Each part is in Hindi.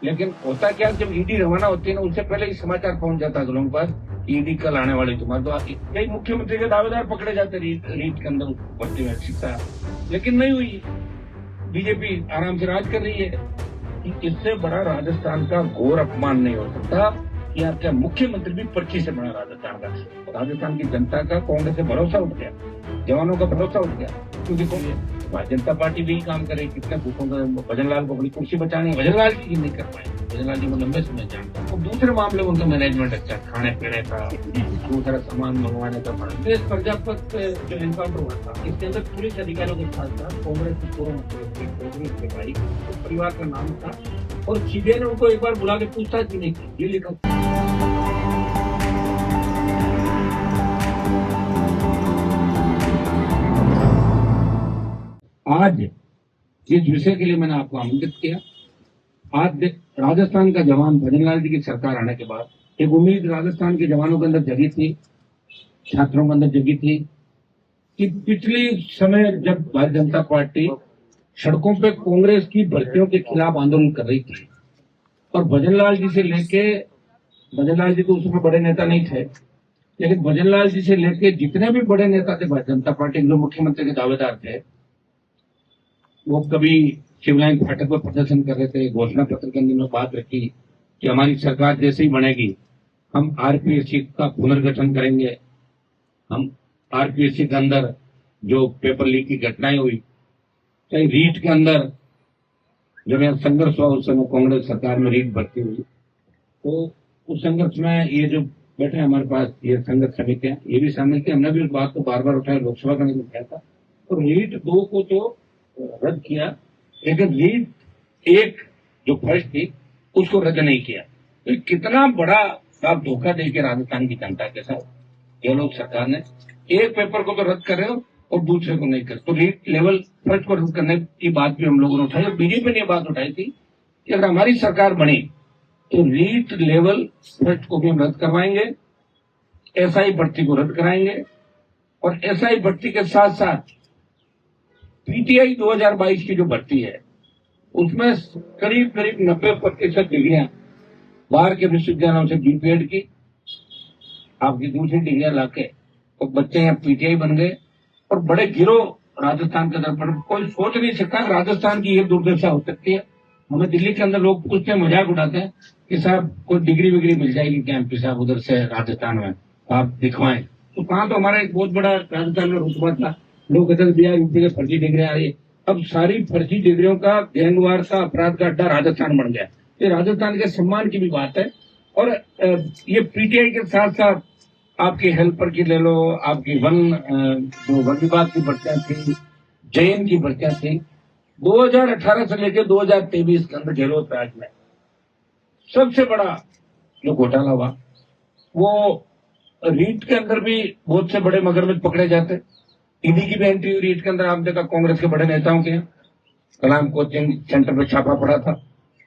लेकिन होता क्या, जब ईडी रवाना होती है ना, उससे पहले ही समाचार पहुंच जाता है लोगों के पास, ईडी कल आने वाली तुम्हारे। तो कई मुख्यमंत्री के दावेदार पकड़े जाते रीट के अंदर भर्ती में शिक्षा, लेकिन नहीं हुई। बीजेपी आराम से राज कर रही है। इससे बड़ा राजस्थान का घोर अपमान नहीं हो सकता कि आपका मुख्यमंत्री भी पर्ची से बना राजस्थान का। राजस्थान की जनता का कांग्रेस से भरोसा उठ गया, जवानों का भरोसा उठ गया, क्योंकि भारतीय जनता पार्टी भी काम करे। कितने भूखों का भजनलाल को अपनी कुर्सी बचानी, भजनलाल जी नहीं कर पाए। भजनलाल जी को लंबे समय जानता हूँ। दूसरे मामले में उनका मैनेजमेंट अच्छा, खाने पीने का, दूसरा सामान मंगवाने का। देश प्रजापत जो एनकाउंटर हुआ था, इसके अंदर पुलिस अधिकारियों के साथ साथ कांग्रेस की पूर्व भाई परिवार का नाम था, और सीबीआई ने उनको एक बार बुला के पूछताछ भी नहीं की। ये लिखा आज जिस विषय के लिए मैंने आपको आमंत्रित किया, आज राजस्थान का जवान भजनलाल जी की सरकार आने के बाद एक उम्मीद राजस्थान के जवानों के अंदर जगी थी, छात्रों के अंदर जगी थी कि पिछले समय जब भारतीय जनता पार्टी सड़कों पे कांग्रेस की भर्तियों के खिलाफ आंदोलन कर रही थी, और भजनलाल जी से लेके, भजनलाल जी तो उसमें बड़े नेता नहीं थे, लेकिन भजनलाल जी से लेके जितने भी बड़े नेता थे भारतीय जनता पार्टी के, जो मुख्यमंत्री के दावेदार थे, वो कभी शिवलाइन फाटक पर प्रदर्शन कर रहे थे। घोषणा पत्र के अंदर में बात रखी कि हमारी सरकार जैसे ही बनेगी हम आरपीएससी का पुनर्गठन करेंगे। हम आरपीएससी के अंदर जो पेपर लीक की घटनाएं हुई, चाहे रीट के अंदर जब यहाँ संघर्ष हुआ, उस समय कांग्रेस सरकार में रीट भर्ती हुई, तो उस संघर्ष में ये जो बैठे हमारे पास ये संघर्ष समितियां, ये भी शामिल थी। हमने भी उस बात को बार बार उठाया, लोकसभा का नहीं उठाया था। तो रीट 2 को तो रद्द किया, लेकिन रीट 1 जो फर्स्ट थी उसको रद्द नहीं किया। तो कितना बड़ा आप धोखा देके राजस्थान की जनता के साथ ये लोग सरकार ने, एक पेपर को तो रद्द कर रहे हो और दूसरे को नहीं कर। तो रीट लेवल फर्स्ट को रद्द करने की बात भी हम लोगों ने उठाई, और बीजेपी ने बात उठाई थी कि अगर हमारी सरकार बनी तो रीट लेवल फर्स्ट को भी हम रद्द करवाएंगे, एसआई भर्ती को रद्द कराएंगे, और एसआई भर्ती के साथ साथ पीटीआई 2022 की जो भर्ती है उसमें करीब करीब 90% डिग्रियां बाहर के विश्वविद्यालयों से बीपीएड की, आपकी दूसरी डिग्रियां लाके तो बच्चे यहाँ पीटीआई बन गए, और बड़े गिरोह राजस्थान के अंदर। कोई सोच नहीं सकता राजस्थान की ये दुर्दशा हो सकती है। हमें दिल्ली के अंदर लोग पूछते हैं, मजाक उड़ाते हैं कि साहब कोई डिग्री विग्री मिल जाएगी क्या एमपी साहब उधर से राजस्थान में, आप दिखवाएं। तो कहाँ, तो हमारा एक बहुत बड़ा राजस्थान में रुतबा था। लोग कहते थे भैया यूपी के फर्जी डिग्रियां आ रही है। अब सारी फर्जी डिग्रियों का गैंगवार का अपराध का अड्डा राजस्थान बन गया। ये राजस्थान के सम्मान की भी बात है। और ये पीटीआई के साथ साथ आपकी हेल्पर की ले लो, आपकी वन विभाग की भर्तियां थी, जैन की भर्तियां थी। 2018 से लेकर 2023 के अंदर गहलोत राज में सबसे बड़ा जो घोटाला हुआ, वो रीट के अंदर भी बहुत से बड़े मगरमच्छ पकड़े जाते। ईडी की भी एंट्री हुई रीट के अंदर। आप देखा कांग्रेस के बड़े नेताओं के कलाम कोचिंग सेंटर पर छापा पड़ा था।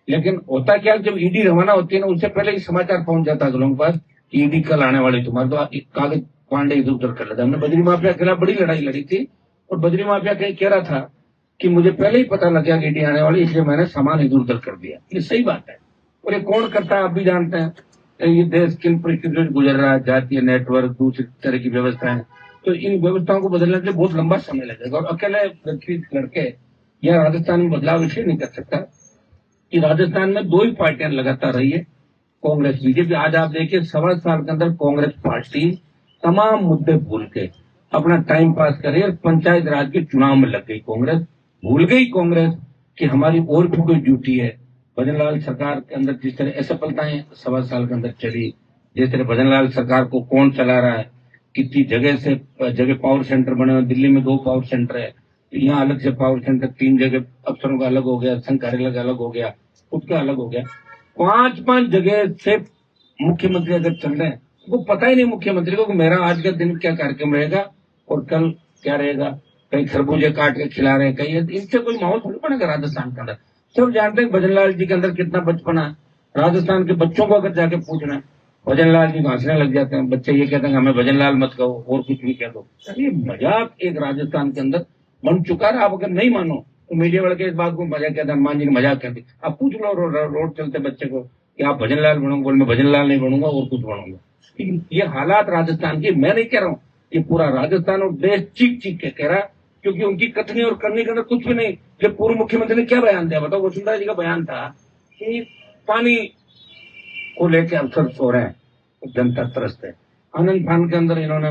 लेकिन होता क्या, जब ईडी रवाना होती है ना, उससे पहले ही समाचार पहुंच जाता है लोगों के पास कि ईडी कल आने वाली तुम्हारे। तो कागज पांडे इधर उधर कर लेता। हमने बजरी माफिया के खिलाफ बड़ी लड़ाई लड़ी थी, और बजरी माफिया कह रहा था कि मुझे पहले ही पता लग गया कि ईडी आने वाली, इसलिए मैंने सामान इधर उधर कर दिया। ये सही बात है, और ये कौन करता है आप भी जानते हैं। ये देश किन परिस्थितियों से गुजर रहा है, जातीय नेटवर्क, दूसरी तरह की व्यवस्थाएं, तो इन व्यवस्थाओं को बदलने के लिए बहुत लंबा समय लगेगा। और अकेले लड़के या राजस्थान में बदलाव इसलिए नहीं कर सकता कि राजस्थान में 2 ही पार्टियां लगातार रही है, कांग्रेस बीजेपी। आज आप देखिए 1.25 साल के अंदर कांग्रेस पार्टी तमाम मुद्दे भूल के अपना टाइम पास करे, और पंचायत राज के चुनाव में लग गई कांग्रेस। भूल गई कांग्रेस कि हमारी और भी कोई ड्यूटी है। भजनलाल सरकार के अंदर जिस तरह असफलताएं 1.25 साल के अंदर चली, जिस तरह भजनलाल सरकार को कौन चला रहा है, कितनी जगह से जगह पावर सेंटर बने हुए। दिल्ली में 2 पावर सेंटर है, यहाँ अलग से पावर सेंटर, 3 जगह अफसरों का अलग हो गया, संघ कार्यालय का अलग हो गया, खुद का अलग हो गया। 5-5 जगह से मुख्यमंत्री अगर चल रहे हैं, वो पता ही नहीं मुख्यमंत्री को कि मेरा आज का दिन क्या कार्यक्रम रहेगा और कल क्या रहेगा। कहीं खरबूजे काट के खिला रहे हैं, कहीं इनसे कोई माहौल थोड़ी बनेगा राजस्थान के अंदर। सब जानते हैं भजनलाल जी के अंदर कितना बचपना है। राजस्थान के बच्चों को अगर जाके पूछना है, भजनलाल जी हंसने लग जाते हैं। बच्चे ये कहते हैं हमें भजनलाल मत कहो और कुछ भी कह दो। ये मजाक एक राजस्थान के अंदर बन चुका है। आप अगर नहीं मानो तो मीडिया वाले के इस बात को मजाक कहते, हनुमान जी ने मजाक कर दी। अब पूछ लो रोड चलते बच्चे को कि आप भजन लाल बनोगे, बोल मैं भजन लाल नहीं बनूंगा और कुछ बनूंगा। लेकिन ये हालात राजस्थान की, मैं नहीं कह रहा हूँ, ये पूरा राजस्थान और देश चीख चीख के कह रहा, क्योंकि उनकी कथनी और करनी के अंदर कुछ भी नहीं। जब पूर्व मुख्यमंत्री ने क्या बयान दिया बताओ, वसुंधरा जी का बयान था कि पानी को लेकर अफसर सो रहे हैं, जनता त्रस्त है। आनंद फान के अंदर इन्होंने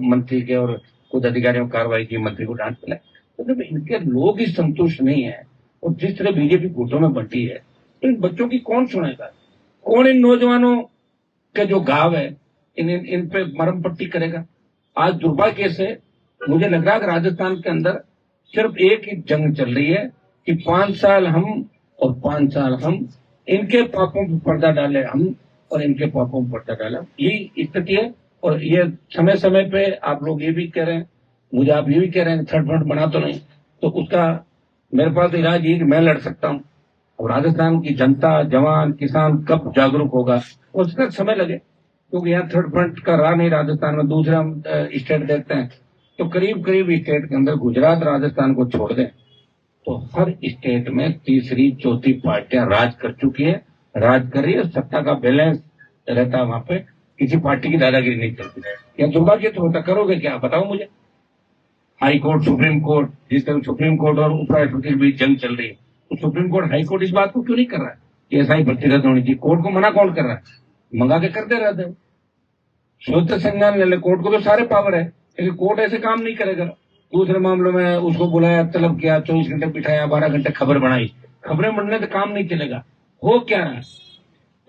मंत्री के और कुछ अधिकारियों कार्रवाई की, मंत्री को डांट मिला। तो जब इनके लोग ही संतुष्ट नहीं है और जिस तरह बीजेपी गुटों में बंटी है, तो इन बच्चों की कौन सुनेगा? कौन इन नौजवानों के जो गांव है इन पे मरम पट्टी करेगा? आज दुर्भाग्य से मुझे लग रहा है कि राजस्थान के अंदर सिर्फ एक ही जंग चल रही है कि 5 साल हम और 5 साल हम, इनके पापों पर पर्दा डाले हम और इनके पापों पर पर्दा डाला, यही स्थिति है। और ये समय समय पे आप लोग ये भी कह रहे हैं, मुझे आप ये भी कह रहे हैं थर्ड फ्रंट बना तो नहीं, तो उसका मेरे पास इलाज ये कि मैं लड़ सकता हूँ। अब राजस्थान की जनता, जवान, किसान कब जागरूक होगा उसका समय लगे, क्योंकि यहाँ थर्ड फ्रंट का रहा नहीं राजस्थान में। दूसरे हम स्टेट देखते हैं तो करीब करीब स्टेट के अंदर गुजरात राजस्थान को छोड़ दें तो हर स्टेट में तीसरी चौथी पार्टियां राज कर चुकी है, राज कर रही है, सत्ता का बैलेंस रहता है वहां पे, किसी पार्टी की दादागिरी नहीं चलती। या दुर्भाग्य तो होता, करोगे क्या बताओ मुझे? हाई कोर्ट, सुप्रीम कोर्ट, जिस तरह सुप्रीम कोर्ट और उपराष्ट्रपति के बीच जंग चल रही है, तो सुप्रीम कोर्ट, हाई कोर्ट इस बात को क्यों नहीं कर रहा है कि ऐसा ही भर्ती रद्द होनी चाहिए? कोर्ट को मना कौन कर रहा है? मंगा के करते रहते हैं। स्वतः संज्ञान ले ले, कोर्ट को तो सारे पावर है, लेकिन कोर्ट ऐसे काम नहीं करेगा। दूसरे मामलों में उसको बुलाया, तलब किया, 24 घंटे बिठाया, 12 घंटे खबर बनाई, खबरें बनने से काम नहीं चलेगा। हो क्या रहा है?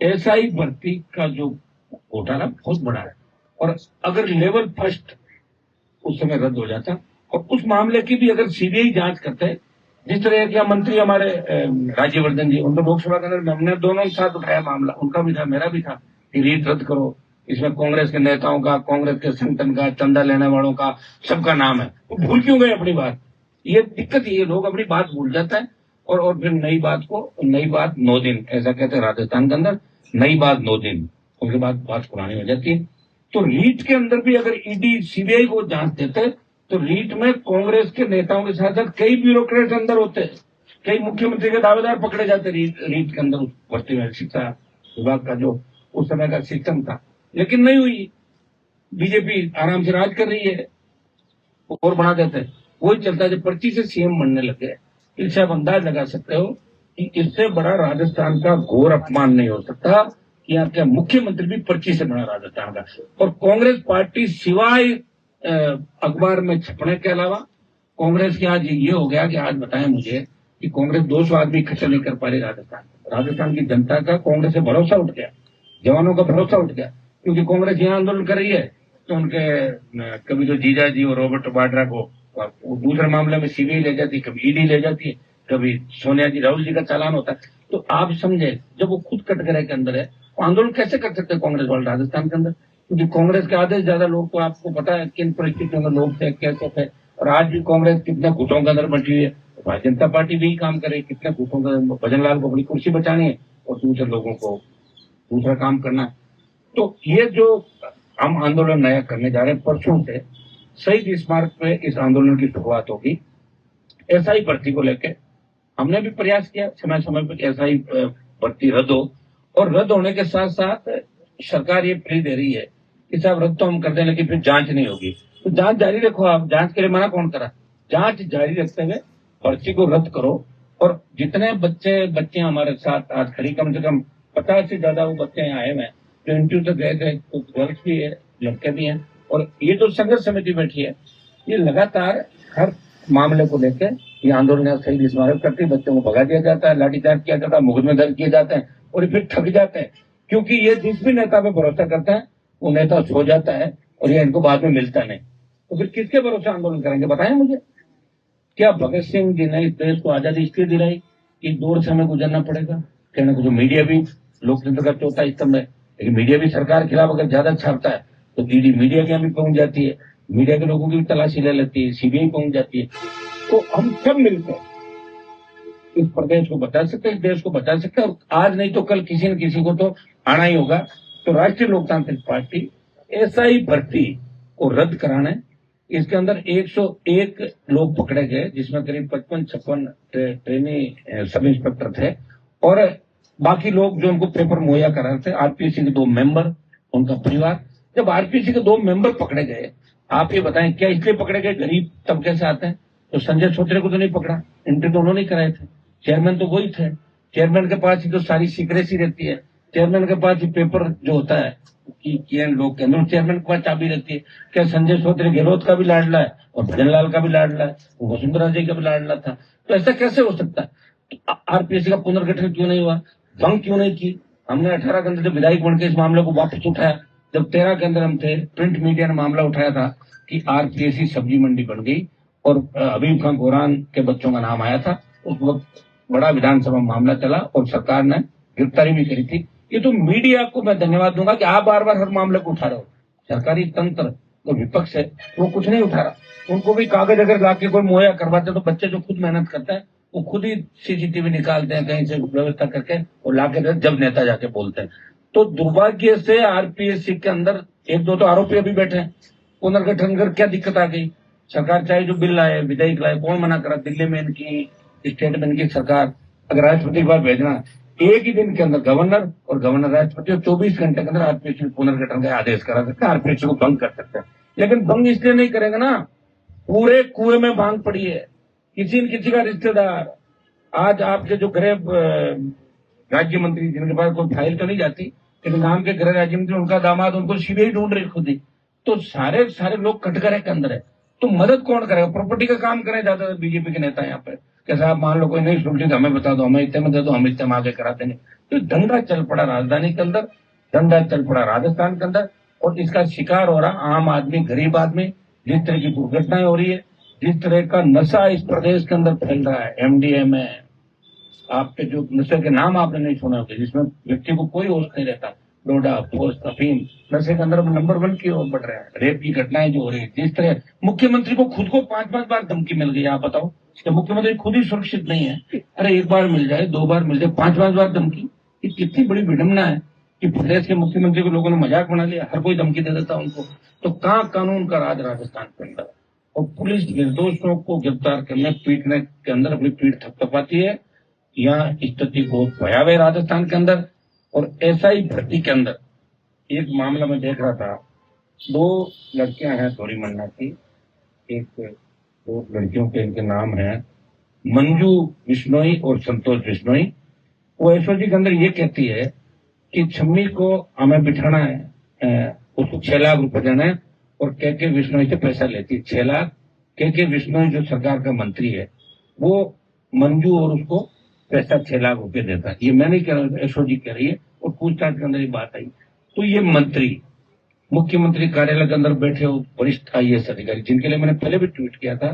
ऐसा ही भर्ती का जो घोटाला बहुत बड़ा है, और अगर लेवल फर्स्ट उस समय रद्द हो जाता और उस मामले की भी अगर सीबीआई जांच करते, जिस तरह के मंत्री हमारे राज्यवर्धन जी, उनको लोकसभा के अंदर हमने दोनों के साथ उठाया मामला, उनका भी था मेरा भी था कि रीट रद्द करो, इसमें कांग्रेस के नेताओं का, कांग्रेस के संगठन का, चंदा लेने वालों का, सबका नाम है। वो भूल क्यों गए अपनी बात? ये दिक्कत, ये लोग अपनी बात भूल जाता है और फिर नई बात 9 दिन, ऐसा कहते हैं राजस्थान के अंदर, नई बात 9 दिन, उसके बाद बात पुरानी हो जाती है। तो रीट के अंदर भी अगर ईडी सीबीआई को जांच देते तो रीट में कांग्रेस के नेताओं के साथ साथ कई ब्यूरोक्रेट अंदर होते, कई मुख्यमंत्री के दावेदार पकड़े जाते रीट के अंदर, उस भर्ती में शिक्षा विभाग का जो उस समय का सिस्टम था। लेकिन नहीं हुई, बीजेपी आराम से राज कर रही है और बना देते हैं। वही चलता है, जब पर्ची से सीएम बनने लगे, इससे आप अंदाज लगा सकते हो कि इससे बड़ा राजस्थान का घोर अपमान नहीं हो सकता कि आपके मुख्यमंत्री भी पर्ची से बना राजस्थान का। और कांग्रेस पार्टी सिवाय अखबार में छपने के अलावा, कांग्रेस के आज ये हो गया कि आज बताएं मुझे कि कांग्रेस 200 आदमी इकट्ठा नहीं कर पा रही राजस्थान की जनता का कांग्रेस से भरोसा उठ गया, जवानों का भरोसा उठ गया, क्योंकि कांग्रेस यहाँ आंदोलन कर रही है तो उनके कभी तो जीजा जी और रॉबर्ट वाड्रा को दूसरे मामले में सीबीआई ले जाती है, कभी ईडी ले जाती है, कभी सोनिया जी, राहुल जी का चालान होता है। तो आप समझे, जब वो खुद कटघरे के अंदर है, तो आंदोलन कैसे कर सकते हैं कांग्रेस वाले राजस्थान के अंदर? क्योंकि कांग्रेस के आधे से ज्यादा लोग, तो आपको पता है किन परिस्थितियों में लोग थे, कैसे थे, और आज भी कांग्रेस कितने गुटों के अंदर बटी हुई है। भारतीय जनता पार्टी भी काम करे, कितने गुटों के अंदर, भजन लाल को अपनी कुर्सी बचानी है और दूसरे लोगों को दूसरा काम करना है। तो ये जो हम आंदोलन नया करने जा रहे हैं, परसों से शहीद स्मारक पे इस आंदोलन की शुरुआत होगी। ऐसा ही भर्ती को लेकर हमने भी प्रयास किया समय समय पर, ऐसा ही भर्ती रद्द हो, और रद्द होने के साथ साथ सरकार ये प्री दे रही है कि साहब रद्द तो हम कर दें लेकिन फिर जांच नहीं होगी। तो जांच जारी रखो, आप जांच के लिए मना कौन करा? जांच जारी रखते हुए पर्ची को रद्द करो। और जितने बच्चियां हमारे साथ आज खड़ी, कम से कम 50 से ज्यादा वो बच्चे यहाँ आए हुए हैं जो इंटरव्यू तक गए थे, तो गर्ल्स भी है, लड़के भी हैं। और ये जो संघर्ष समिति बैठी है, ये लगातार हर मामले को लेकर ये आंदोलन शहीद स्मारक करती है, बच्चों को भगा दिया जाता है, लाठीचार्ज किया जाता है, मुकदमे दर्ज किए जाते हैं, और फिर ठग जाते हैं, क्योंकि ये जिस भी नेता पे भरोसा करता है वो नेता सो जाता है और ये इनको बाद में मिलता नहीं। तो फिर किसके भरोसे आंदोलन करेंगे बताएं मुझे? क्या भगत सिंह जी ने इस देश को आजादी इसलिए दिलाई कि दौर से हमें गुजरना पड़ेगा? कहने को जो मीडिया भी लोकतंत्र का चौथा स्तंभ है, लेकिन मीडिया भी सरकार के खिलाफ अगर ज्यादा छापता है तो डीडी मीडिया के यहाँ भी पहुंच जाती है, मीडिया के लोगों की भी तलाशी ले लेती है, सीबीआई पहुंच जाती है। तो हम सब मिलकर इस प्रदेश को बचा सकते हैं, इस देश को बचा सकते हैं। और आज नहीं तो कल किसी न किसी को तो आना ही होगा। तो राष्ट्रीय लोकतांत्रिक पार्टी ऐसा ही भर्ती को रद्द कराने इसके अंदर 101 लोग पकड़े गए, जिसमें करीब 55-56 ट्रेनी सब इंस्पेक्टर थे, और बाकी लोग जो उनको पेपर मुहैया करा रहे थे, आरपीएससी के 2 मेंबर, उनका परिवार। जब आरपीएससी के 2 मेंबर पकड़े गए, आप ये बताएं क्या इसलिए पकड़े गए, गरीब तबके से आते हैं? तो संजय छोत्रे को तो नहीं पकड़ा, एंट्री तो उन्होंने कराए थे, चेयरमैन तो वही थे, चेयरमैन के पास ही तो सारी सीक्रेसी रहती है, चेयरमैन के पास ही पेपर जो होता है कि लोग के अंदर चेयरमैन के पास चाबी रहती है। क्या संजय छोत्रे गहलोत का भी लाडला है और भजनलाल का भी लाडला है, वसुंधरा जी का भी लाडला था, तो ऐसा कैसे हो सकता है? तो आरपीएससी का पुनर्गठन क्यों नहीं हुआ, भंग क्यों नहीं की? हमने 18 के अंदर जब विधायक बन के इस मामले को वापस उठाया, जब 13 के अंदर हम थे, प्रिंट मीडिया ने मामला उठाया था कि आरपीएससी सब्जी मंडी बन गई और हबीब खान गोरान के बच्चों का नाम आया था। उस वक्त बड़ा विधानसभा मामला चला और सरकार ने गिरफ्तारी भी करी थी। ये तो मीडिया को मैं धन्यवाद दूंगा कि आप बार बार हर मामले को उठा रहे हो। सरकारी तंत्र तो विपक्ष है, वो कुछ नहीं उठा रहा। उनको भी कागज अगर लाके कोई मुहैया करवाते तो बच्चे जो खुद मेहनत करते हैं वो खुद ही सीसीटीवी निकालते हैं कहीं से व्यवस्था करके और लाके जब नेता जाके बोलते हैं। तो दुर्भाग्य से आरपीएससी के अंदर 1-2 तो आरोपी अभी बैठे हैं। पुनर्गठन कर क्या दिक्कत आ गई? सरकार चाहे जो बिल लाए, विधेयक लाए, कौन मना करा? दिल्ली में इनकी स्टेट में इनकी सरकार, अगर राष्ट्रपति के पास भेजना, एक ही दिन के अंदर गवर्नर और गवर्नर राष्ट्रपति और 24 घंटे के अंदर आरपीएससी पुनर्गठन का आदेश करा सकते हैं, आरपीएससी को भंग कर सकते हैं। लेकिन भंग इसलिए नहीं करेंगे ना, पूरे कुएं में भांग पड़ी है, किसी न किसी का रिश्तेदार। आज आपके जो गृह राज्य मंत्री, जिनके पास कोई फाइल तो नहीं जाती, लेकिन नाम के गृह राज्य मंत्री, उनका दामाद उनको सीबीआई ढूंढ रही खुद ही। तो सारे लोग कटघरे के अंदर है, तो मदद कौन करेगा? प्रॉपर्टी का काम करें ज्यादातर बीजेपी के नेता यहाँ पे। कैसा आप मान लो कोई नहीं सुनती तो हमें बता दो, हमें इतने में दे दो, हम इतने में आगे करा देंगे। तो धंधा चल पड़ा राजधानी के अंदर, धंधा चल पड़ा राजस्थान के अंदर, और इसका शिकार हो रहा आम आदमी, गरीब आदमी। जिस तरह की दुर्घटनाएं हो रही है, जिस तरह का नशा इस प्रदेश के अंदर फैल रहा है, एमडीएमए, आपके जो नशे के नाम आपने नहीं सुने होंगे, जिसमें व्यक्ति को कोई होश नहीं रहता, डोडा, पोस्ट, अफीम, नशे के अंदर नंबर 1 की ओर बढ़ रहा है। रेप की घटनाएं जो हो रही है, जिस तरह मुख्यमंत्री को खुद को 5-5 बार धमकी मिल गई, आप बताओ, कि मुख्यमंत्री खुद ही सुरक्षित नहीं है। अरे 1 बार मिल जाए, 2 बार मिल जाए, 5-5 बार धमकी, ये कितनी बड़ी विडंबना है कि प्रदेश के मुख्यमंत्री को लोगों ने मजाक बना लिया, हर कोई धमकी दे देता उनको। तो कहाँ कानून का राज राजस्थान के अंदर? और पुलिस निर्दोषों को गिरफ्तार करने, पीटने के अंदर अपनी पीठ थपथपाती है। यहाँ स्थिति बहुत भयावह है राजस्थान के अंदर। और एसआई भर्ती के अंदर एक मामला मैं देख रहा था, 2 लड़कियां हैं थोड़ी मन्ना की, एक 2 लड़कियों के इनके नाम हैं मंजू बिश्नोई और संतोष बिश्नोई। वो एसओजी के अंदर ये कहती है कि छम्मी को हमें बिठाना है, उसको 6 लाख रुपए देना है, और के बिश्नोई से पैसा लेती है 6 लाख। के बिश्नोई जो सरकार का मंत्री है, वो मंजू और उसको पैसा 6 लाख रुपए देता है। ये मैं नहीं कह रहा हूँ, एसओजी कह रही है, और पूछताछ के अंदर ये बात आई। तो ये मंत्री, मुख्यमंत्री कार्यालय के अंदर बैठे हो वरिष्ठ आईएएस अधिकारी, जिनके लिए मैंने पहले भी ट्वीट किया था,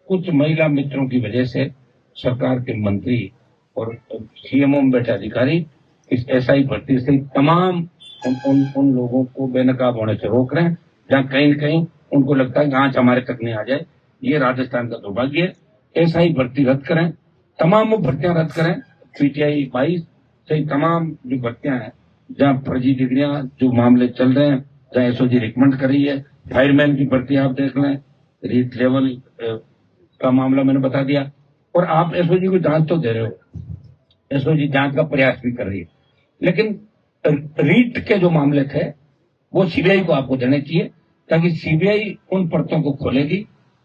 कुछ महिला मित्रों की वजह से सरकार के मंत्री और सीएमओ में बैठे अधिकारी इस एसआई भर्ती से तमाम उन लोगों को बेनकाब होने से रोक रहे हैं, जहां कहीं न कहीं उनको लगता है कि आंच हमारे तक नहीं आ जाए। ये राजस्थान का दुर्भाग्य है। एसआई भर्ती रद्द करें, तमाम वो भर्तियां रद्द करें। पीटीआई 22 से तमाम जो भर्तियां हैं, जहां फर्जी डिग्रियां, जो मामले चल रहे हैं, जहां एसओजी रिकमेंड कर रही है, फायरमैन की भर्ती आप देख लें, रीट लेवल का मामला मैंने बता दिया। और आप एसओजी को जांच तो दे रहे हो, एसओजी जांच का प्रयास भी कर रही है, लेकिन रीट के जो मामले थे वो सीबीआई को आपको देने चाहिए, ताकि सीबीआई उन परतों को खोलेगी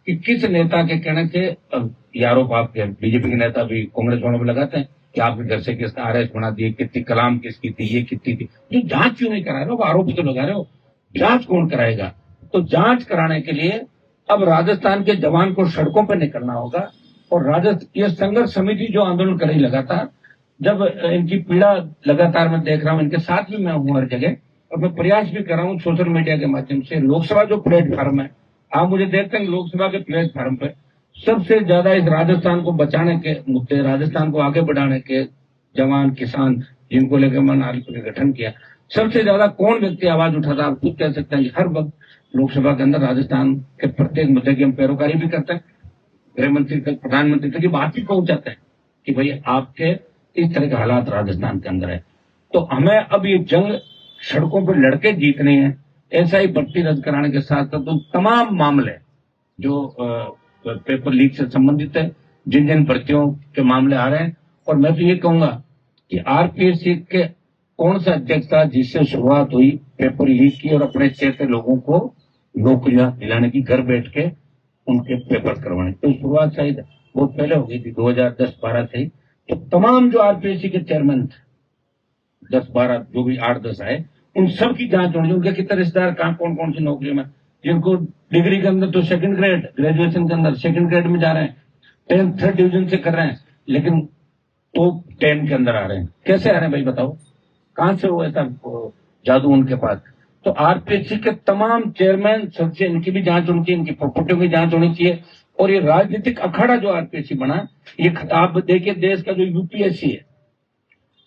कि किस नेता के कहने से ये आरोप आपके बीजेपी के नेता भी कांग्रेस वालों पर लगाते हैं कि आपके घर से किसने आरएस बना दिए, कितनी कलाम किसकी थी, ये कितनी थी। जो जांच क्यों नहीं करा रहे हो? वो आरोप तो लगा रहे हो, जांच कौन कराएगा? तो जांच कराने के लिए अब राजस्थान के जवान को सड़कों पर निकलना होगा। और ये संघर्ष समिति जो आंदोलन कर रही लगातार, जब इनकी पीड़ा लगातार मैं देख रहा हूं, इनके साथ भी मैं हूं हर जगह, और मैं प्रयास भी कर रहा हूं सोशल मीडिया के माध्यम से। लोकसभा जो प्लेटफॉर्म है, आप मुझे देखते हैं लोकसभा के प्लेटफॉर्म पे सबसे ज्यादा इस राजस्थान को बचाने के मुद्दे, राजस्थान को आगे बढ़ाने के जवान, किसान, जिनको लेकर मैंने आरपी का गठन किया, सबसे ज्यादा कौन व्यक्ति आवाज उठाता? आप खुद कह सकते हैं कि हर वक्त लोकसभा के अंदर राजस्थान के प्रत्येक मुद्दे की हम पैरोकारी भी करते हैं। गृह मंत्री तक, प्रधानमंत्री तक की बात भी पहुंचाते हैं कि भाई आपके इस तरह के हालात राजस्थान के अंदर है। तो हमें अब ये जंग सड़कों पर लड़के जीतनी है। एसआई भर्ती रद्द कराने के साथ साथ तो तमाम मामले जो पेपर लीक से संबंधित है, जिन जिन भर्तियों के मामले आ रहे हैं। और मैं तो ये कहूंगा कि आरपीएससी के कौन सा अध्यक्ष था जिससे शुरुआत हुई पेपर लीक की और अपने क्षेत्र के लोगों को नौकरियां दिलाने की, घर बैठ के उनके पेपर करवाने। तो शुरुआत शायद बहुत पहले हो गई थी, 2010-12 से ही। तो तमाम जो आरपीएससी के चेयरमैन 10-12 जो भी 8-10 आए, उन सब की जांच होनी, उनके कितने रिश्तेदार कहाँ कौन कौन सी नौकरी में, जिनको डिग्री के अंदर तो सेकंड ग्रेड, ग्रेजुएशन के अंदर सेकंड ग्रेड में जा रहे हैं, 10th 3rd डिवीजन से कर रहे हैं, लेकिन टॉप 10 के अंदर आ रहे हैं। कैसे आ रहे हैं भाई बताओ, कहां से वो ऐसा जादू उनके पास। तो आरपीएससी के तमाम चेयरमैन सबसे इनकी भी जांच होनी चाहिए, इनकी प्रॉपर्टियों की जांच होनी चाहिए। और ये राजनीतिक अखाड़ा जो आरपीएससी बना, ये आप देखिए देश का जो यूपीएससी है,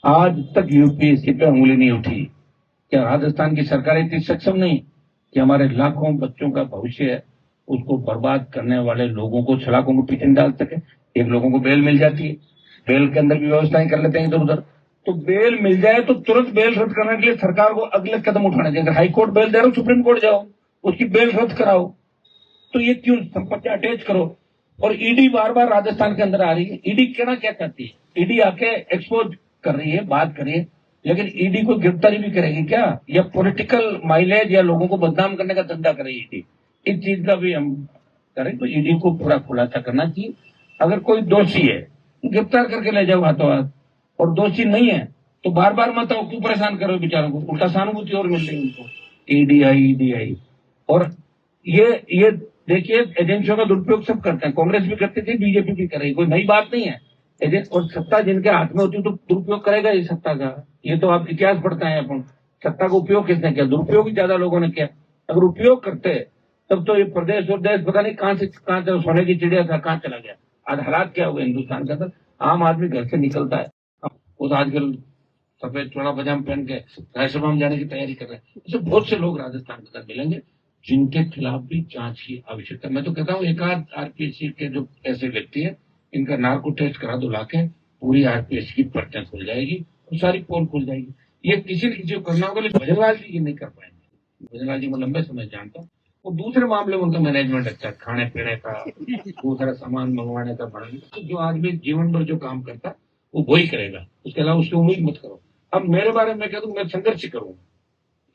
आज तक यूपीएससी पे उंगली नहीं उठी। क्या राजस्थान की सरकार इतनी सक्षम नहीं कि हमारे लाखों बच्चों का भविष्य है उसको बर्बाद करने वाले लोगों को सलाखों को पीछे डाल सके। एक लोगों को बेल मिल जाती है, बेल के अंदर भी व्यवस्थाएं कर लेते हैं इधर उधर। तो बेल मिल जाए तो तुरंत बेल रद्द करने के लिए सरकार को अगले कदम उठाने चाहिए। अगर हाईकोर्ट बेल दे रहा हो, सुप्रीम कोर्ट जाओ, उसकी बेल रद्द कराओ। तो ये क्यों संपत्ति अटैच करो। और ईडी बार बार राजस्थान के अंदर आ रही है। ईडी कहना क्या चाहती है, ईडी आके एक्सपोज कर रही है, बात कर रही है, लेकिन ईडी को गिरफ्तारी भी करेगी क्या, या पॉलिटिकल माइलेज या लोगों को बदनाम करने का धंधा करेगी ईडी। इस चीज का भी हम करें तो ईडी को पूरा खुलासा करना चाहिए। अगर कोई दोषी है गिरफ्तार करके ले जाओ हाथों हाथ, और दोषी नहीं है तो बार बार मत आओ, क्यों परेशान करो बेचारों को, उल्टा सहानुभूति और मिल रही उनको। ईडी आई। और ये देखिए एजेंसियों का दुरुपयोग सब करते हैं, कांग्रेस भी करती थी, बीजेपी भी करेगी, कोई नई बात नहीं है। एजेंट और सत्ता जिनके हाथ में होती है तो दुरुपयोग करेगा इस सत्ता का। ये तो आप इतिहास पढ़ते हैं अपन, सत्ता का उपयोग किसने किया, दुरुपयोग ही ज्यादा लोगों ने किया। अगर उपयोग करते तब तो ये प्रदेश और देश पता नहीं कहां से सोने की चिड़िया था, कहां चला गया। आज हालात क्या हुए हिंदुस्तान के अंदर, आम आदमी घर से निकलता है उस आजकल सफेद चौड़ा पजामा पहन के राज्यसभा में जाने की तैयारी कर रहे हैं। ऐसे बहुत से लोग राजस्थान के अंदर मिलेंगे जिनके खिलाफ भी जांच की आवश्यकता। मैं तो कहता हूँ एक आध आरपीएससी के जो ऐसे व्यक्ति है, इनका नार्को टेस्ट करा दो लाके, पूरी आरपीएससी की पर्चा खुल जाएगी और सारी पोल खुल जाएगी। ये किसी न किसी को करना होगा, लेकिन भजनलाल जी ये नहीं कर पाएंगे। भजनलाल जी को लंबे समय जानता हूँ, और दूसरे मामले में उनका मैनेजमेंट अच्छा, खाने पीने का, दूसरा सामान मंगवाने का, बढ़ाने का, जो आदमी जीवन भर जो काम करता वो वही करेगा, उसके अलावा उसकी उम्मीद मत करो। अब मेरे बारे में कह दूं, मैं संघर्ष ही करूंगा,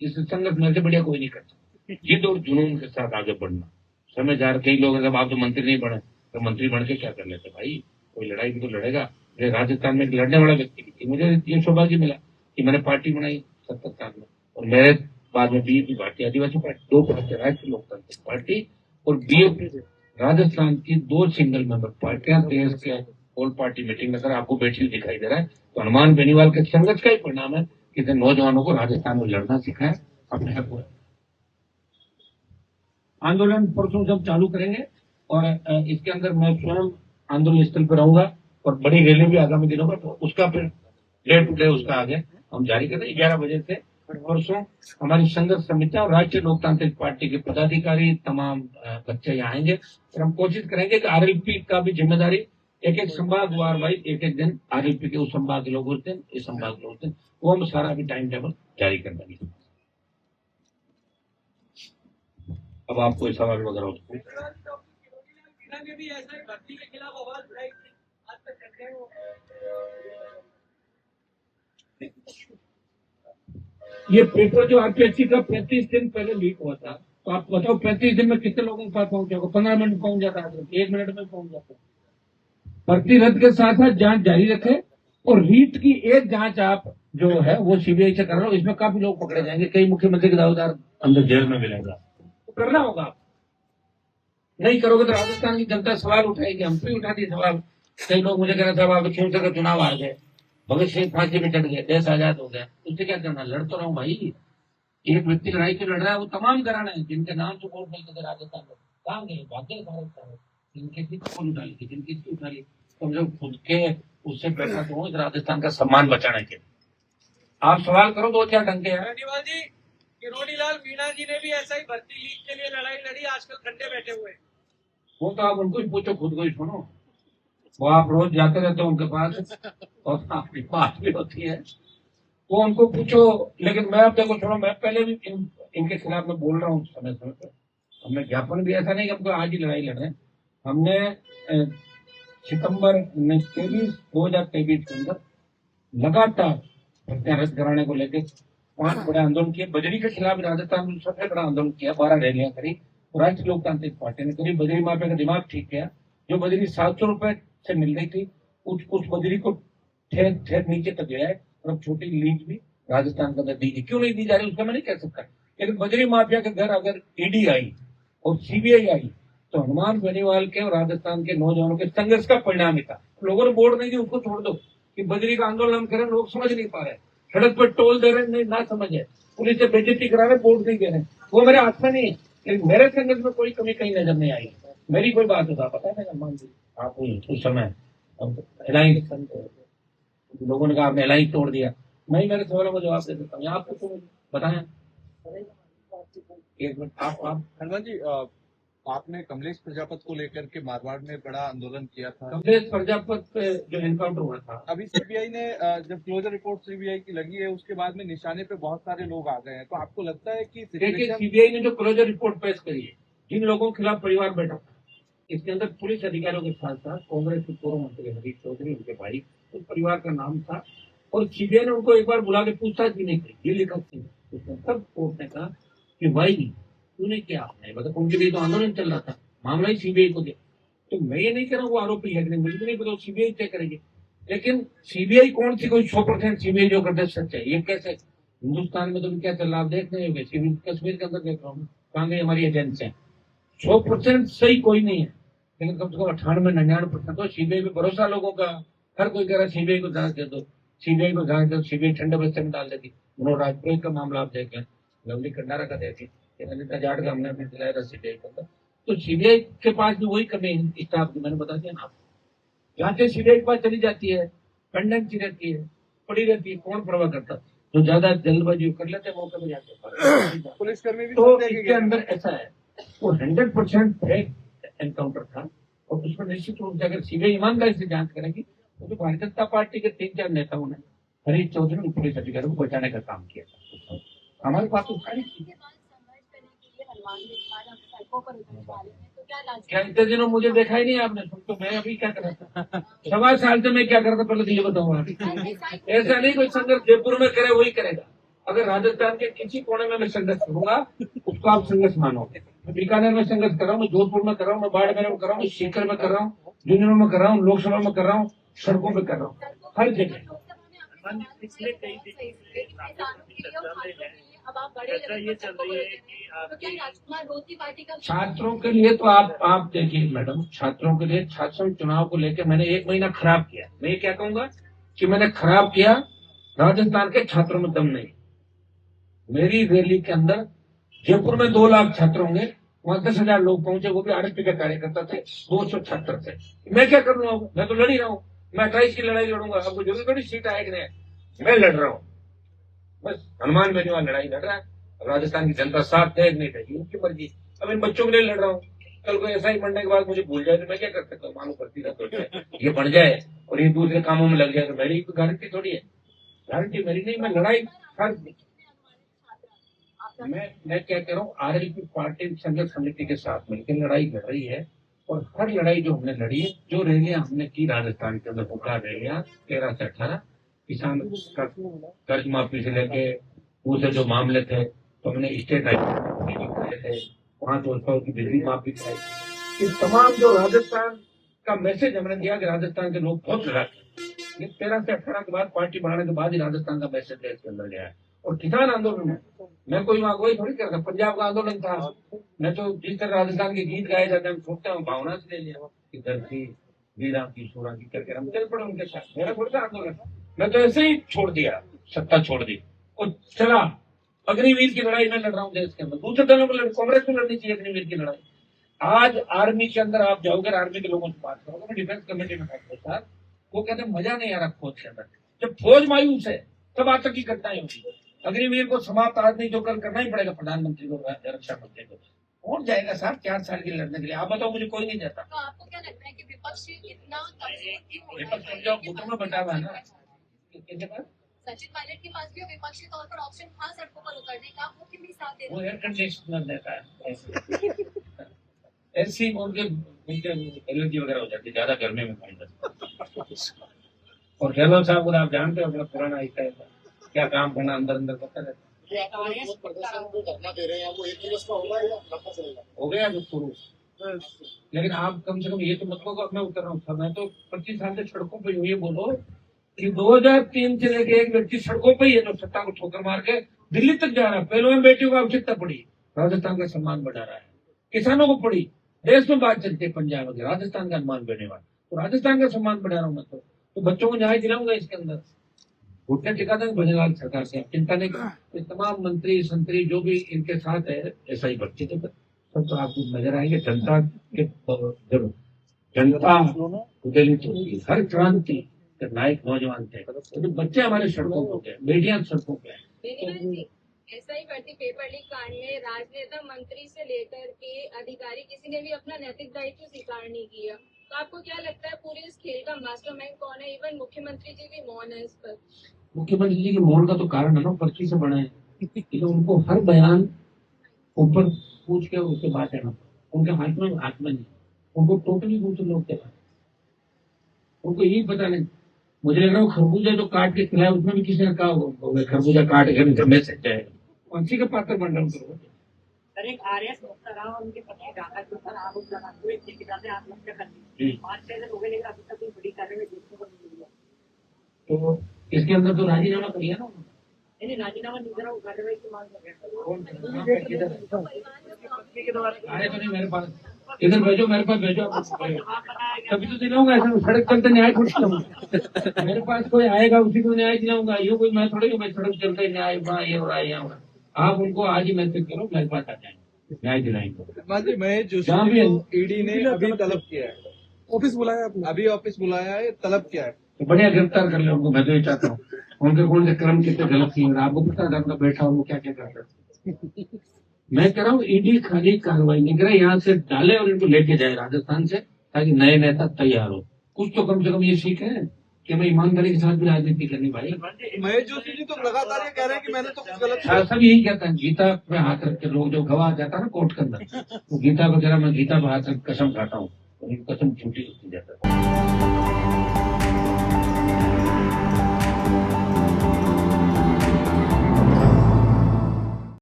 इस संघर्ष मेरे से बढ़िया कोई नहीं करता। जिद और जुनून के साथ आगे बढ़ना। समय जा रहे कई लोग जब आप तो मंत्री नहीं बने तो मंत्री बन के क्या कर लेते भाई, कोई लड़ाई भी तो लड़ेगा। मेरे राजस्थान में एक लड़ने वाला व्यक्ति थी, मुझे ये सौभाग्य मिला कि मैंने पार्टी बनाई 70 साल में, और मेरे बाद में बीएपी पार्टी, आदिवासी पार्टी, 2 पार्टी, राष्ट्रीय लोकतांत्रिक पार्टी और बीएपी, राजस्थान की 2 सिंगल मेंबर पार्टियां देश के ऑल पार्टी मीटिंग में। अगर आपको बैठी दिखाई दे रहा है तो हनुमान बेनीवाल के संघर्ष का ही परिणाम है कि नौजवानों को राजस्थान में लड़ना सिखाए। अपने आंदोलन परसों जब चालू करेंगे, और इसके अंदर मैं स्वयं आंदोलन स्थल पर रहूंगा, और बड़ी रैली भी आगामी दिनों में, तो उसका फिर डे टू डे उसका आगे हम जारी करेंगे। 11 बजे से परसों हमारी संघर्ष समिति और राष्ट्रीय लोकतांत्रिक पार्टी के पदाधिकारी तमाम बच्चे यहाँ आएंगे, और हम कोशिश करेंगे कि आरएलपी का भी जिम्मेदारी एक संभाग वार वाइज एक दिन आरएलपी के उस संभाग के लोग होते हैं, इस संभाग के होते हैं, वो हम सारा भी टाइम टेबल जारी कर देंगे। अब आप कोई सवाल वगैरह हो तो ने भी ऐसा ही भर्ती के खिलाफ आवाज उठाई थी, आज तक करते हैं वो। ये पेपर जो आरपीएससी का 35 दिन पहले लीक हुआ था, तो आप बताओ 35 दिन में कितने लोगों के पास पहुंच जाएगा, 15 मिनट में पहुंच जाता है, 1 मिनट में पहुंच जाता है। भर्ती रद्द के साथ साथ जांच जारी रखे, और रीट की एक जांच आप जो है वो सीबीआई से कर रहे हो, इसमें काफी लोग पकड़े जाएंगे, कई मुख्यमंत्री के दावेदार अंदर जेल में मिलेगा, तो करना होगा। नहीं करोगे तो राजस्थान की जनता सवाल उठाएगी, हम भी उठाती सवाल। कई लोग मुझे कह रहे थे आप शिवसेना का चुनाव आ गए, भगत सिंह फांसी में चढ़ गए, देश आजाद हो गया, उससे क्या करना, लड़ तो रहा हूँ भाई। एक व्यक्ति लड़ाई क्यों लड़ रहा है, वो तमाम घराने हैं जिनके नाम से वोट मिलते थे राजस्थान में, कहाँ गए, भाग्य सारे जिनके कौन उठा ली, जिनकी उठा ली, तो जो खुद के उससे बैठा तो इस राजस्थान का सम्मान बचाने के। आप सवाल करो 2-4 ढंग के। किरोड़ीलाल मीणा जी ने भी ऐसा ही भर्ती लीक के लिए लड़ाई लड़ी, आजकल ठंडे बैठे हुए। वो तो आप उनको ही पूछो, खुद को ही सुनो, वो आप रोज जाते रहते हो उनके पास और आपकी बात भी होती है, वो उनको पूछो। लेकिन मैं अब देखो सुनो, मैं पहले भी इनके खिलाफ में बोल रहा हूँ समय समय पर, हमने ज्ञापन भी ऐसा नहीं कि हमको आज ही लड़ाई लड़ रहे हैं। हमने सितंबर 2023 के अंदर लगातार भर्तियां रद्द कराने को लेकर 5 बड़े आंदोलन किए। बजरी के खिलाफ राजस्थान में सबसे बड़ा आंदोलन किया, 12 रैलियां करी। राष्ट्रीय लोकतांत्रिक पार्टी ने करीब बजरी माफिया का दिमाग ठीक किया। जो बजरी 700 रुपए से मिल रही थी, उस बजरी को ठेर ठेर नीचे तक गया है। और अब छोटी लीज भी राजस्थान के अंदर दी गई। क्यों नहीं दी जा रही उसका मैं नहीं कह सकता, लेकिन बजरी माफिया के घर अगर ईडी आई और सीबीआई आई तो हनुमान बेनीवाल के और राजस्थान के नौजवानों के संघर्ष का परिणाम ही था। लोगों ने वोट नहीं दी, उसको छोड़ दो कि बजरी का आंदोलन हम करें, लोग समझ नहीं पा रहे, सड़क पर टोल दे रहे नहीं, ना समझ है, पुलिस से बेइज्जती करा रहे, वोट नहीं दे रहे। वो मेरे हाथ में नहीं है, लेकिन मेरे संघर्ष में कोई कमी कहीं नजर नहीं आई। मेरी कोई बात होता पता है मान जी आप उस समय अलायंस लोगों ने कहा आपने अलायंस तोड़ दिया। मैं मेरे सवालों का जवाब दे देता हूँ, आपको बताएं। एक मिनट आप हनुमान जी, आपने कमलेश प्रजापति को लेकर के मारवाड़ में बड़ा आंदोलन किया था। कमलेश प्रजापति पे जो एनकाउंटर हुआ था, अभी सीबीआई ने जब क्लोजर रिपोर्ट सीबीआई की लगी है उसके बाद में निशाने पे बहुत सारे लोग आ गए हैं, तो आपको लगता है कि देखिए सीबीआई ने जो क्लोजर रिपोर्ट पेश करी है, जिन लोगों के खिलाफ परिवार बैठा था, इसके अंदर पुलिस अधिकारियों के साथ साथ कांग्रेस के पूर्व मंत्री हरीश चौधरी, उनके भाई, उस परिवार का नाम था। और सीबीआई ने उनको एक बार बुला के पूछताछ भी नहीं की, ये लिखा थी उसमें। तब कोर्ट ने कहा कि भाई तूने क्या आपने मतलब उनके लिए तो आंदोलन चल रहा था, मामला ही सीबीआई को दे। तो मैं ये नहीं कह रहा हूँ वो आरोपी है, मुझे नहीं पता, सीबीआई तय करेगी। लेकिन सीबीआई कौन सी कोई 100% सीबीआई जो करते सच है, ये कैसे? हिंदुस्तान में तो क्या चल रहा आप देख रहे हो, कश्मीर के अंदर देख रहा हूँ, कहाँ गई हमारी एजेंसियां। 100% सही कोई नहीं है, लेकिन कम से कम 98-99% तो सीबीआई पे भरोसा लोगों का। हर कोई कह रहा है सीबीआई को जांच दे दो, सीबीआई को जांच दो, सीबीआई ठंडे बस्ते में डाल देगी। मनोज राजपुरोहित का मामला आप देखें, लवली कंडारा का देखें, अनिता जाट का हमने अभी दिलाया था सीबीआई का। तो सीबीआई के पास भी वही कमी है स्टाफ की, मैंने बता दिया ना आपको। जांचें सीबीआई के पास चली जाती है, पेंडेंसी रहती है, पड़ी रहती है, कौन परवाह करता? जो ज्यादा जल्दबाजी कर लेते हैं मौके पर जाते। पुलिसकर्मी भी तो इसके अंदर ऐसा है, वो 100% फेक एनकाउंटर था। और उसमें निश्चित रूप से अगर सीबीआई ईमानदारी से जांच करेगी तो भारतीय जनता पार्टी के 3-4 नेताओं ने हरीश चौधरी और पुलिस अधिकारियों को बचाने का काम किया था। हमारी बात तो सारी क्या इतने दिनों मुझे देखा ही नहीं आपने? तो मैं अभी क्या कर रहा था, 7 साल से मैं क्या कर रहा था पहले तो ये बताऊंगा। ऐसा नहीं कोई संघर्ष जयपुर में करे वही करेगा। अगर राजस्थान के किसी कोने में मैं संघर्ष करूंगा उसको आप संघर्ष मानोगे। मैं बीकानेर में संघर्ष कर रहा हूँ, मैं जोधपुर में कर रहा हूँ, मैं बाड़मेर में कर रहा हूँ, सीकर में कर रहा हूँ, झुंझुनू में कर रहा हूँ, लोकसभा में कर रहा हूँ, सड़कों पे कर रहा हूँ, हर जगह। पिछले कई अब आप बड़े ये चल रही है कि आपकी राजकुमार रोती पार्टी का छात्रों के लिए तो आप देखिए मैडम, छात्रों के लिए छात्र चुनाव को लेकर मैंने 1 महीना खराब किया। मैं क्या कहूंगा कि मैंने खराब किया, राजस्थान के छात्रों में दम नहीं। मेरी रैली के अंदर जयपुर में 2 लाख छात्र होंगे, वहां 10,000 लोग पहुंचे, वो भी आरएसपी के कार्यकर्ता थे, 200 छात्र थे। मैं क्या कर रहा हूँ? मैं तो लड़ ही रहा हूँ। मैं 28 की लड़ाई लड़ूंगा, आपको जरूरी थोड़ी सीट आए कि नहीं, मैं लड़ रहा हूँ। बस हनुमान बेनीवाल लड़ाई लड़ रहा है, राजस्थान की जनता साथ थे नहीं थे, उनकी मर्जी। अब इन बच्चों के लिए लड़ रहा हूँ। कल को ऐसा ही बनने के बाद मुझे भूल जाए तो मैं क्या कर सकता हूँ? मालूम पड़ती रहता ये बढ़ जाए और ये दूसरे कामों में लग जाए तो मेरी तो गारंटी थोड़ी है। गारंटी मेरी नहीं, मैं लड़ाई हर मैं क्या कह रहा हूँ, आरएलपी पार्टी संघर्ष समिति के साथ मिलकर लड़ाई लड़ रही है। और हर लड़ाई जो हमने लड़ी है, जो रैलियां हमने की राजस्थान के अंदर, पुकार रैलियां 13 से 18, किसान कर्ज माफी से लेके दूसरे जो मामले थे, तो हमने स्टेट कराए थे, 5 वर्षों की बिजली माफी कराई। ये तमाम जो राजस्थान का मैसेज हमने दिया कि राजस्थान के लोग बहुत लड़ाते हैं। ये 13 से 18 के बाद पार्टी बढ़ाने के बाद ही राजस्थान का मैसेज देश के अंदर गया है। और किसान आंदोलन में मैं कोई वहां कोई थोड़ी करता, पंजाब का आंदोलन था। मैं तो जिस तरह राजस्थान के गीत गाए जाते हैं हम सोचते हैं भावना से ले लिया कि धरती वीरा की सूरा की करके हम चल पड़े उनके साथ। मेरा थोड़ा सा आंदोलन, मैं तो ऐसे ही छोड़ दिया, सत्ता छोड़ दी और चला अग्निवीर की लड़ाई में लड़ रहा हूँ देश के अंदर। दूसरे दलों को कांग्रेस को लड़नी चाहिए अग्निवीर की लड़ाई। आज आर्मी के अंदर आप जाओगे, आर्मी के लोगों से बात करोगे, मैं डिफेंस कमेटी में बैठता सर, वो कहते हैं मजा नहीं आ रहा फौज के अंदर। जब फौज मायूस है तब आतंकी घटनाएं होगी। अग्निवीर को समाप्त आज नहीं तो कल करना ही पड़ेगा, प्रधानमंत्री को, रक्षा मंत्री को। कौन जाएगा साहब 4 साल के लड़ने के लिए? आप बताओ, मुझे कोई नहीं जाता। तो आपको क्या लगता है कि विपक्ष इतना विपक्ष समझाओ गुटों में बटा हुआ है ना, सचिन पायलट के पास भी विपक्षी तौर पर ऑप्शन था सड़कों पर उतरने का, वो क्यों नहीं साथ दे वो रहे? एयर कंडीशनर देता है ऐसी उनके एलर्जी वगैरह हो जाती है ज्यादा गर्मी में पानी जाता। और गहलोत साहब को आप जानते हो अपना पुराना हिस्सा है, क्या काम करना अंदर अंदर करता रहता है। ये आप प्रदर्शन को धरना दे रहे हैं, वो एक दिवस का होगा या लंबा चलेगा? हो गया जो शुरू, लेकिन आप कम से कम ये तो मत कहो मैं उतर रहा हूँ। मैं तो 25 साल से सड़कों पर ये बोलो कि 2003 से लेके एक व्यक्ति सड़कों पर ही है जो सत्ता को ठोकर मार के दिल्ली तक जा रहा है। पहले में बेटियों को आवश्यकता पड़ी, राजस्थान का सम्मान बढ़ा रहा है, किसानों को पड़ी, देश में बात चलती है पंजाब में राजस्थान का सम्मान बढ़ने वाला, तो राजस्थान का सम्मान बढ़ा रहा हूँ मैं तो बच्चों को न्याय दिलाऊंगा इसके अंदर। घुटने टिका था भजनलाल सरकार से, चिंता नहीं कर, तमाम मंत्री संतरी जो भी इनके साथ है ऐसा ही बच्चे थे सब तो आपको नजर आएंगे। जनता के जब जनता उदलित होगी, हर क्रांति के नायक नौजवान थे, तो बच्चे हमारे सड़कों पर थे, बेटियां सड़कों पे हैं। ऐसा ही भर्ती पेपर लीक कांड में राजनेता मंत्री से लेकर के अधिकारी किसी ने भी अपना नैतिक दायित्व स्वीकार नहीं किया, तो आपको क्या लगता है पूरे इस खेल का मास्टरमाइंड कौन है? इवन मुख्यमंत्री जी भी मौन है इस पर। मुख्यमंत्री जी के मौन का तो कारण है ना पर्ची से बना है कि तो उनको हर बयान ऊपर पूछ के उसके बाद है ना, उनके हाथ में नहीं, उनको टोटली दूसरे लोग के पास, उनको यही पता नहीं। मुझे लग रहा है खरबूजा जो काट के खिलाया उसमें भी किसी ने कहा होगा खरबूजा काट के मैसेज जाएगा, उसी का पात्र बन रहा हूँ। सर एक आरएस मुक्ताराम और उनके पत्नी डाका के ऊपर आरोप लगाते हुए ठेकेदार ने आत्महत्या कर ली। 5-6 दिन हो गए लेकिन अभी तक कोई बड़ी कार्रवाई देखने को नहीं मिली है। तो इसके अंदर तो राजीनामा कर लिया ना नहीं, राजीनामा नहीं करा, वो कार्रवाई की मांग कर रहे कौन आए तो नहीं मेरे पास, इधर भेजो, मेरे पास भेजो, तभी तो दिलाऊंगा। ऐसा सड़क चलते न्याय थोड़ी दिलाऊंगा, मेरे पास कोई आएगा उसी को न्याय दिलाऊंगा। ये कोई मैं थोड़ी मैं सड़क चलते न्याय ये हो रहा है यहाँ हो रहा है। आप उनको आज ही मैसेज करो, मेरे पास आ जाएंगे, न्याय दिलाएंगे। महेश जोशी जहाँ भी को ईडी ने अभी तलब किया है, ऑफिस बुलाया आपने? अभी ऑफिस बुलाया है, तलब किया है, तो बढ़िया गिरफ्तार कर ले उनको। मैं तो ये चाहता हूँ उनके कौन से क्रम कितने गलत किए, आपको पता है उनका बेटा उनको क्या क्या कर रहा है। मैं कह रहा हूँ ईडी खाली कार्रवाई नहीं करे, यहाँ से डाले और इनको लेके जाए राजस्थान से, ताकि नए नेता तैयार हो। कुछ तो कम से कम ये सीखे कि मैं ईमानदारी के साथ भी राजनीति करनी भाई। महेश जोशी जी तो लगातार ये कह रहे हैं कि मैंने तो कुछ गलत किया। सब यही कहता है, गीता पे हाथ रख के लोग जो गवाह जाता है ना कोर्ट के अंदर, तो गीता वगैरह मैं गीता पे हाथ रख कसम खाता हूँ, कसम झूठी होती जाता है।